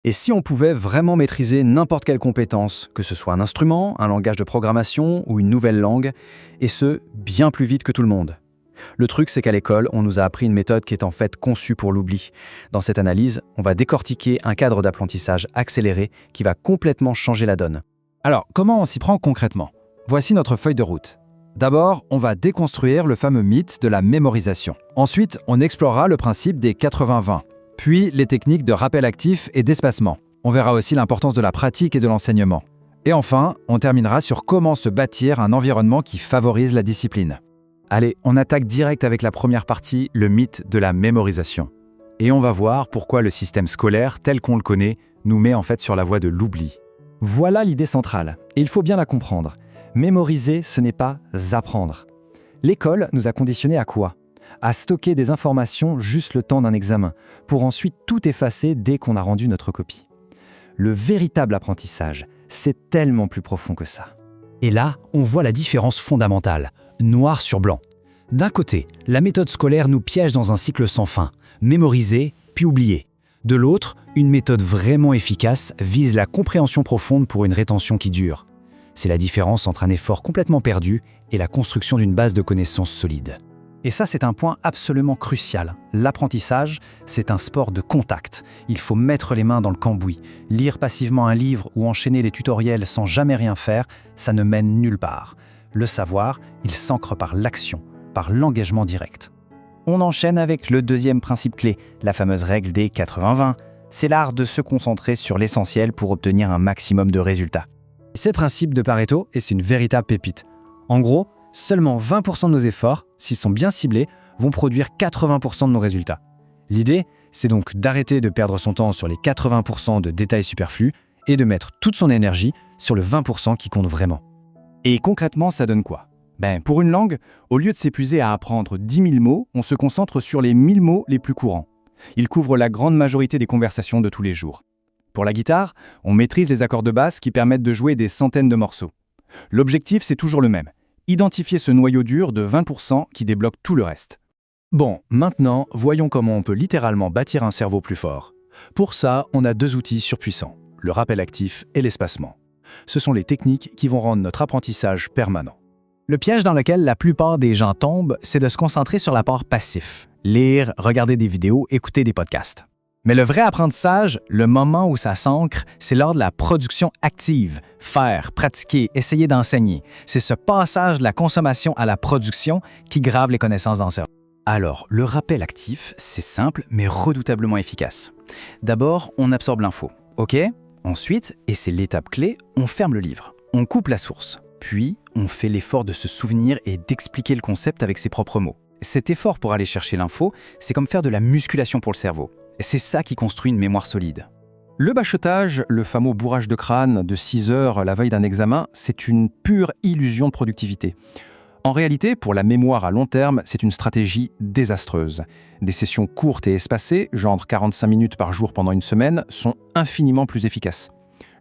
Et si on pouvait vraiment maîtriser n'importe quelle compétence, que ce soit un instrument, un langage de programmation ou une nouvelle langue, et ce, bien plus vite que tout le monde. Le truc, c'est qu'à l'école, on nous a appris une méthode qui est en fait conçue pour l'oubli. Dans cette analyse, on va décortiquer un cadre d'apprentissage accéléré qui va complètement changer la donne. Alors, comment on s'y prend concrètement? Voici notre feuille de route. D'abord, on va déconstruire le fameux mythe de la mémorisation. Ensuite, on explorera le principe des 80-20, puis les techniques de rappel actif et d'espacement. On verra aussi l'importance de la pratique et de l'enseignement. Et enfin, on terminera sur comment se bâtir un environnement qui favorise la discipline. Allez, on attaque direct avec la première partie, le mythe de la mémorisation. Et on va voir pourquoi le système scolaire, tel qu'on le connaît, nous met en fait sur la voie de l'oubli. Voilà l'idée centrale, et il faut bien la comprendre. Mémoriser, ce n'est pas apprendre. L'école nous a conditionnés à quoi? À stocker des informations juste le temps d'un examen, pour ensuite tout effacer dès qu'on a rendu notre copie. Le véritable apprentissage, c'est tellement plus profond que ça. Et là, on voit la différence fondamentale, noir sur blanc. D'un côté, la méthode scolaire nous piège dans un cycle sans fin, mémoriser puis oublier. De l'autre, une méthode vraiment efficace vise la compréhension profonde pour une rétention qui dure. C'est la différence entre un effort complètement perdu et la construction d'une base de connaissances solide. Et ça, c'est un point absolument crucial. L'apprentissage, c'est un sport de contact. Il faut mettre les mains dans le cambouis. Lire passivement un livre ou enchaîner les tutoriels sans jamais rien faire, ça ne mène nulle part. Le savoir, il s'ancre par l'action, par l'engagement direct. On enchaîne avec le deuxième principe clé, la fameuse règle des 80-20. C'est l'art de se concentrer sur l'essentiel pour obtenir un maximum de résultats. C'est le principe de Pareto et c'est une véritable pépite. En gros, seulement 20% de nos efforts, s'ils sont bien ciblés, vont produire 80% de nos résultats. L'idée, c'est donc d'arrêter de perdre son temps sur les 80% de détails superflus et de mettre toute son énergie sur le 20% qui compte vraiment. Et concrètement, ça donne quoi? Pour une langue, au lieu de s'épuiser à apprendre 10 000 mots, on se concentre sur les 1000 mots les plus courants. Ils couvrent la grande majorité des conversations de tous les jours. Pour la guitare, on maîtrise les accords de basse qui permettent de jouer des centaines de morceaux. L'objectif, c'est toujours le même. Identifier ce noyau dur de 20% qui débloque tout le reste. Bon, maintenant, voyons comment on peut littéralement bâtir un cerveau plus fort. Pour ça, on a deux outils surpuissants, le rappel actif et l'espacement. Ce sont les techniques qui vont rendre notre apprentissage permanent. Le piège dans lequel la plupart des gens tombent, c'est de se concentrer sur l'apport passif. Lire, regarder des vidéos, écouter des podcasts. Mais le vrai apprentissage, le moment où ça s'ancre, c'est lors de la production active. Faire, pratiquer, essayer d'enseigner. C'est ce passage de la consommation à la production qui grave les connaissances dans le cerveau. Alors, le rappel actif, c'est simple mais redoutablement efficace. D'abord, on absorbe l'info, ok? Ensuite, et c'est l'étape clé, on ferme le livre. On coupe la source. Puis, on fait l'effort de se souvenir et d'expliquer le concept avec ses propres mots. Cet effort pour aller chercher l'info, c'est comme faire de la musculation pour le cerveau. C'est ça qui construit une mémoire solide. Le bachotage, le fameux bourrage de crâne de 6 heures la veille d'un examen, c'est une pure illusion de productivité. En réalité, pour la mémoire à long terme, c'est une stratégie désastreuse. Des sessions courtes et espacées, genre 45 minutes par jour pendant une semaine, sont infiniment plus efficaces.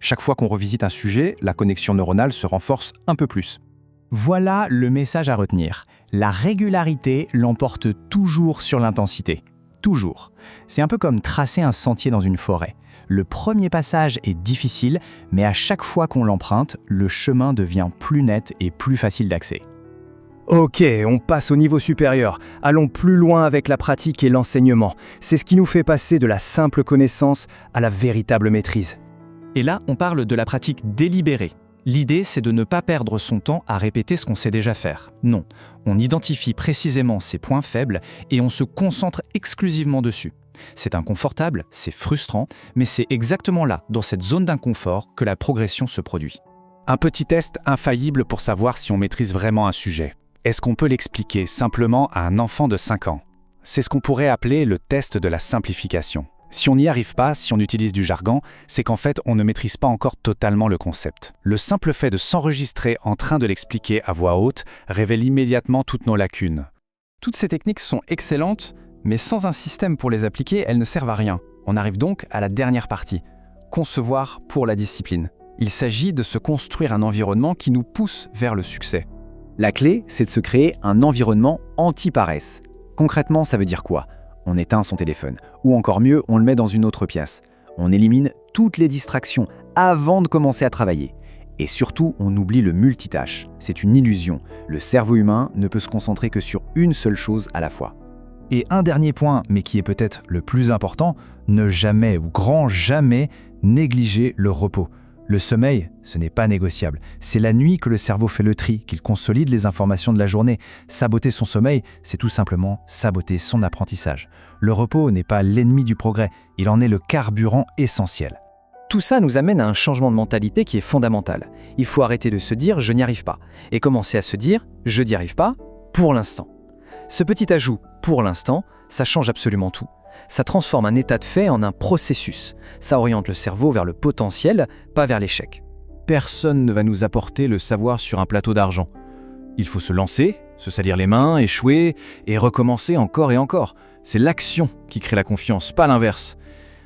Chaque fois qu'on revisite un sujet, la connexion neuronale se renforce un peu plus. Voilà le message à retenir. La régularité l'emporte toujours sur l'intensité. Toujours. C'est un peu comme tracer un sentier dans une forêt. Le premier passage est difficile, mais à chaque fois qu'on l'emprunte, le chemin devient plus net et plus facile d'accès. Ok, on passe au niveau supérieur. Allons plus loin avec la pratique et l'enseignement. C'est ce qui nous fait passer de la simple connaissance à la véritable maîtrise. Et là, on parle de la pratique délibérée. L'idée, c'est de ne pas perdre son temps à répéter ce qu'on sait déjà faire. Non, on identifie précisément ses points faibles et on se concentre exclusivement dessus. C'est inconfortable, c'est frustrant, mais c'est exactement là, dans cette zone d'inconfort, que la progression se produit. Un petit test infaillible pour savoir si on maîtrise vraiment un sujet. Est-ce qu'on peut l'expliquer simplement à un enfant de 5 ans? C'est ce qu'on pourrait appeler le test de la simplification. Si on n'y arrive pas, si on utilise du jargon, c'est qu'en fait, on ne maîtrise pas encore totalement le concept. Le simple fait de s'enregistrer en train de l'expliquer à voix haute révèle immédiatement toutes nos lacunes. Toutes ces techniques sont excellentes, mais sans un système pour les appliquer, elles ne servent à rien. On arrive donc à la dernière partie, concevoir pour la discipline. Il s'agit de se construire un environnement qui nous pousse vers le succès. La clé, c'est de se créer un environnement anti-paresse. Concrètement, ça veut dire quoi? On éteint son téléphone, ou encore mieux, on le met dans une autre pièce. On élimine toutes les distractions avant de commencer à travailler. Et surtout, on oublie le multitâche. C'est une illusion. Le cerveau humain ne peut se concentrer que sur une seule chose à la fois. Et un dernier point, mais qui est peut-être le plus important, ne jamais ou grand jamais négliger le repos. Le sommeil, ce n'est pas négociable. C'est la nuit que le cerveau fait le tri, qu'il consolide les informations de la journée. Saboter son sommeil, c'est tout simplement saboter son apprentissage. Le repos n'est pas l'ennemi du progrès, il en est le carburant essentiel. Tout ça nous amène à un changement de mentalité qui est fondamental. Il faut arrêter de se dire « je n'y arrive pas » et commencer à se dire « je n'y arrive pas pour l'instant ». Ce petit ajout « pour l'instant », ça change absolument tout. Ça transforme un état de fait en un processus. Ça oriente le cerveau vers le potentiel, pas vers l'échec. Personne ne va nous apporter le savoir sur un plateau d'argent. Il faut se lancer, se salir les mains, échouer et recommencer encore et encore. C'est l'action qui crée la confiance, pas l'inverse.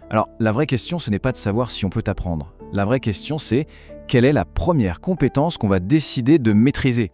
Alors, la vraie question, ce n'est pas de savoir si on peut apprendre. La vraie question, c'est quelle est la première compétence qu'on va décider de maîtriser.